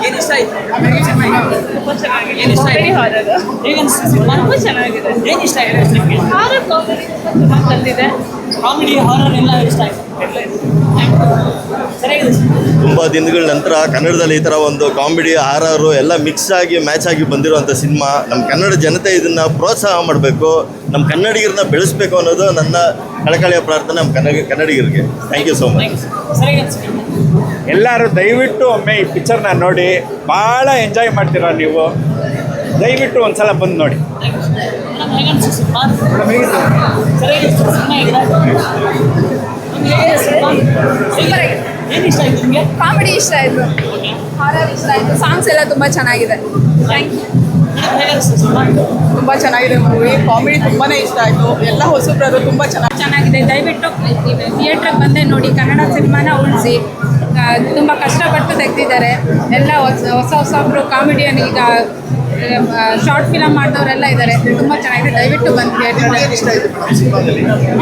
ಏನು ಇಷ್ಟ ಆಯ್ತು? ತುಂಬ ಚೆನ್ನಾಗಿದೆ. ಏನು ಇಷ್ಟ ಆಯ್ತು? ಹಾರರ್ ಹೇಗೆ ಅನಿಸ್ತು ಸಿನಿಮಾ? ತುಂಬ ಚೆನ್ನಾಗಿದೆ. ಏನು ಇಷ್ಟ ಆಗಿದೆ ನಿಮಗೆ? ಹಾರರ್ ಕಾಮಿಡಿ ತುಂಬ ಚೆನ್ನಾಗಿ ತಂದಿದೆ. ಕಾಮಿಡಿ ಹಾರರ್ ಎಲ್ಲ ಇಷ್ಟ ಆಯ್ತು. ಸರಿಯಾಗಿದೆ. ತುಂಬ ದಿನಗಳ ನಂತರ ಕನ್ನಡದಲ್ಲಿ ಈ ಥರ ಒಂದು ಕಾಮಿಡಿ ಹಾರರು ಎಲ್ಲ ಮಿಕ್ಸ್ ಆಗಿ ಮ್ಯಾಚ್ ಆಗಿ ಬಂದಿರುವಂಥ ಸಿನಿಮಾ. ನಮ್ಮ ಕನ್ನಡ ಜನತೆ ಇದನ್ನು ಪ್ರೋತ್ಸಾಹ ಮಾಡಬೇಕು, ನಮ್ಮ ಕನ್ನಡಿಗರನ್ನ ಬೆಳೆಸಬೇಕು ಅನ್ನೋದು ನನ್ನ ಕಳಕಳಿಯ ಪ್ರಾರ್ಥನೆ ನಮ್ಮ ಕನ್ನಡಿಗರಿಗೆ. Thank you so much. ಸರಿಯಾಗಿ ಅನಿಸ್ತು. ಎಲ್ಲರೂ ದಯವಿಟ್ಟು ಒಮ್ಮೆ ಈ ಪಿಕ್ಚರ್ನ ನೋಡಿ, ಭಾಳ ಎಂಜಾಯ್ ಮಾಡ್ತೀರಾ ನೀವು. ದಯವಿಟ್ಟು ಒಂದ್ಸಲ ಬಂದು ನೋಡಿ. ಹೇಗೆ ಅನಿಸ್ತು ಸಿನಿಮಾ? ಸರಿಯಾಗಿ ಸಿನಿಮಾ ಇದೆ. ನಿಮ್ಗೆ ಹೇಗಿದೆ ಸಿನಿಮಾ? ಸೂಪರ್ ಆಗಿದೆ. ಏನು ಇಷ್ಟ ಆಯ್ತು ನಿಮಗೆ? ಕಾಮಿಡಿ ಇಷ್ಟ ಆಯಿತು, ಹಾರರ್ ಇಷ್ಟ ಆಯಿತು, ಸಾಂಗ್ಸ್ ಎಲ್ಲ ತುಂಬ ಚೆನ್ನಾಗಿದೆ. Thank you. ಹೇಗೆ ಅನಿಸ್ತು ಸಿನಿಮಾ? ತುಂಬ ಚೆನ್ನಾಗಿದೆ ಮೂವಿ. ಕಾಮಿಡಿ ತುಂಬಾ ಇಷ್ಟ ಆಯಿತು. ಎಲ್ಲ ಹೊಸಬ್ರದ್ದು ತುಂಬ ಚೆನ್ನಾಗಿದೆ. ದಯವಿಟ್ಟು ಥಿಯೇಟ್ರಿಗೆ ಬಂದೇ ನೋಡಿ. ಕನ್ನಡ ಸಿನಿಮಾನ ಉಳಿಸಿ. ತುಂಬ ಕಷ್ಟಪಟ್ಟು ತೆಗೆದಿದ್ದಾರೆ. ಎಲ್ಲ ಹೊಸಬ್ರು ಕಾಮಿಡಿಯನ್, ಈಗ ಶಾರ್ಟ್ ಫಿಲಮ್ ಮಾಡಿದವರೆಲ್ಲ ಇದ್ದಾರೆ. ತುಂಬ ಚೆನ್ನಾಗಿದೆ. ದಯವಿಟ್ಟು ಬಂದು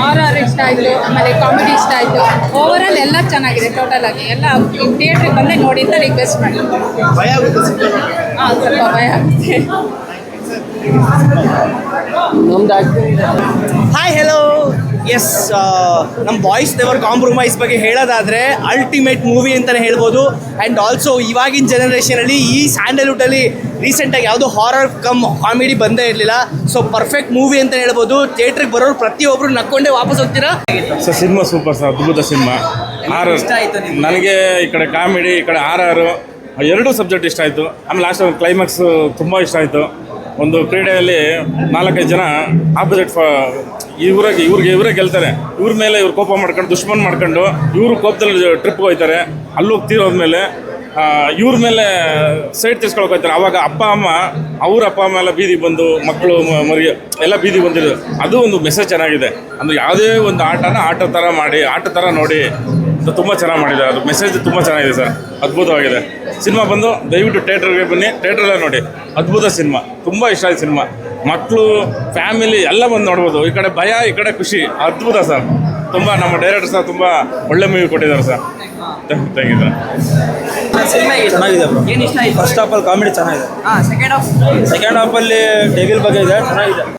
ಹಾರರ್ ಇಷ್ಟ ಆಯಿತು, ಆಮೇಲೆ ಕಾಮಿಡಿ ಇಷ್ಟ ಆಯಿತು. ಓವರಾಲ್ ಎಲ್ಲ ಚೆನ್ನಾಗಿದೆ. ಟೋಟಲ್ ಆಗಿ ಎಲ್ಲ ಥಿಯೇಟ್ರಿಗೆ ಬಂದೇ ನೋಡಿ ಅಂತ ರಿಕ್ವೆಸ್ಟ್ ಮಾಡಿ. ಹಾಂ, ಸ್ವಲ್ಪ ಭಯ ಆಗುತ್ತೆ. Hi hello. ಎಸ್, ನಮ್ಮ ಬಾಯ್ಸ್ ನೆವರ್ ಕಾಂಪ್ರಮೈಸ್ ಬಗ್ಗೆ ಹೇಳೋದಾದರೆ ಅಲ್ಟಿಮೇಟ್ ಮೂವಿ ಅಂತಲೇ ಹೇಳ್ಬೋದು. ಆ್ಯಂಡ್ ಆಲ್ಸೋ ಇವಾಗಿನ ಜನರೇಷನಲ್ಲಿ ಈ ಸ್ಯಾಂಡಲ್ವುಡ್ಡಲ್ಲಿ ರೀಸೆಂಟಾಗಿ ಯಾವುದೋ ಹಾರರ್ ಕಾಮಿಡಿ ಬಂದೇ ಇರಲಿಲ್ಲ. ಸೊ ಪರ್ಫೆಕ್ಟ್ ಮೂವಿ ಅಂತಲೇ ಹೇಳ್ಬೋದು. ಥಿಯೇಟ್ರಿಗೆ ಬರೋರು ಪ್ರತಿಯೊಬ್ಬರು ನಕ್ಕೊಂಡೇ ವಾಪಸ್ ಹೋಗ್ತೀರಾ. ಸರ್ ಸಿನಿಮಾ ಸೂಪರ್ ಸರ್, ಅದ್ಭುತ ಸಿನಿಮಾ. ಹಾರರ್ ಇಷ್ಟ ಆಯ್ತು ನಿಮ್ಗೆ? ನನಗೆ ಈ ಕಡೆ ಕಾಮಿಡಿ, ಈ ಕಡೆ ಹಾರರು ಎರಡೂ ಸಬ್ಜೆಕ್ಟ್ ಇಷ್ಟ ಆಯಿತು. ಆಮೇಲೆ ಲಾಸ್ಟ್ ಕ್ಲೈಮ್ಯಾಕ್ಸ್ ತುಂಬ ಇಷ್ಟ ಆಯಿತು. ಒಂದು ಕ್ರೀಡೆಯಲ್ಲಿ 4-5 ಜನ ಆಪೋಸಿಟ್ ಇವರೇ ಗೆಲ್ತಾರೆ. ಇವ್ರ ಮೇಲೆ ಇವ್ರು ಕೋಪ ಮಾಡ್ಕೊಂಡು ದುಶ್ಮನ್ ಮಾಡ್ಕೊಂಡು ಇವರು ಕೋಪದಲ್ಲಿ ಟ್ರಿಪ್ಗೆ ಹೋಗ್ತಾರೆ. ಅಲ್ಲೋಗಿ ತೀರೋದ್ಮೇಲೆ ಇವ್ರ ಮೇಲೆ ಸೈಡ್ ತಿರ್ಸ್ಕೊಳಕ್ಕೆ ಹೋಗ್ತಾರೆ. ಆವಾಗ ಅಪ್ಪ ಅಮ್ಮ ಎಲ್ಲ ಬೀದಿಗೆ ಬಂದು, ಮಕ್ಕಳು ಮರಿ ಎಲ್ಲ ಬೀದಿಗೆ ಬಂದಿರೋದು. ಅದು ಒಂದು ಮೆಸೇಜ್ ಚೆನ್ನಾಗಿದೆ. ಅಂದರೆ ಯಾವುದೇ ಒಂದು ಆಟ ಥರ ಮಾಡಿ, ಆಟ ಥರ ನೋಡಿ ತುಂಬ ಚೆನ್ನಾಗಿ ಮಾಡಿದೆ. ಅದು ಮೆಸೇಜ್ ತುಂಬ ಚೆನ್ನಾಗಿದೆ ಸರ್, ಅದ್ಭುತವಾಗಿದೆ. ಸಿನಿಮಾ ಬಂದು ದಯವಿಟ್ಟು ಥಿಯೇಟ್ರಿಗೆ ಬನ್ನಿ, ಥಿಯೇಟ್ರಲ್ಲೇ ನೋಡಿ. ಅದ್ಭುತ ಸಿನಿಮಾ, ತುಂಬ ಇಷ್ಟ ಆಯ್ತು ಸಿನಿಮಾ. ಮಕ್ಕಳು, ಫ್ಯಾಮಿಲಿ ಎಲ್ಲ ಬಂದು ನೋಡ್ಬೋದು. ಈ ಕಡೆ ಭಯ, ಈ ಕಡೆ ಖುಷಿ. ಅದ್ಭುತ ಸರ್. ತುಂಬ ನಮ್ಮ ಡೈರೆಕ್ಟರ್ ಸರ್ ತುಂಬ ಒಳ್ಳೆ ಮೂವಿ ಕೊಟ್ಟಿದ್ದಾರೆ sir. Thank you sir. Cinema ಚೆನ್ನಾಗಿದೆ ಬ್ರೋ. ಏನು ಇಷ್ಟ ಆಯ್ತು? ಫಸ್ಟ್ ಹಾಫಲ್ಲಿ ಕಾಮಿಡಿ ಚೆನ್ನಾಗಿದೆ. ಹಾಂ, ಸೆಕೆಂಡ್ ಹಾಫ್ ಸೆಕೆಂಡ್ ಹಾಫಲ್ಲಿ ಡೆವಿಲ್ ಬಗ್ಗೆ ಇದೆ, ಚೆನ್ನಾಗಿದೆ.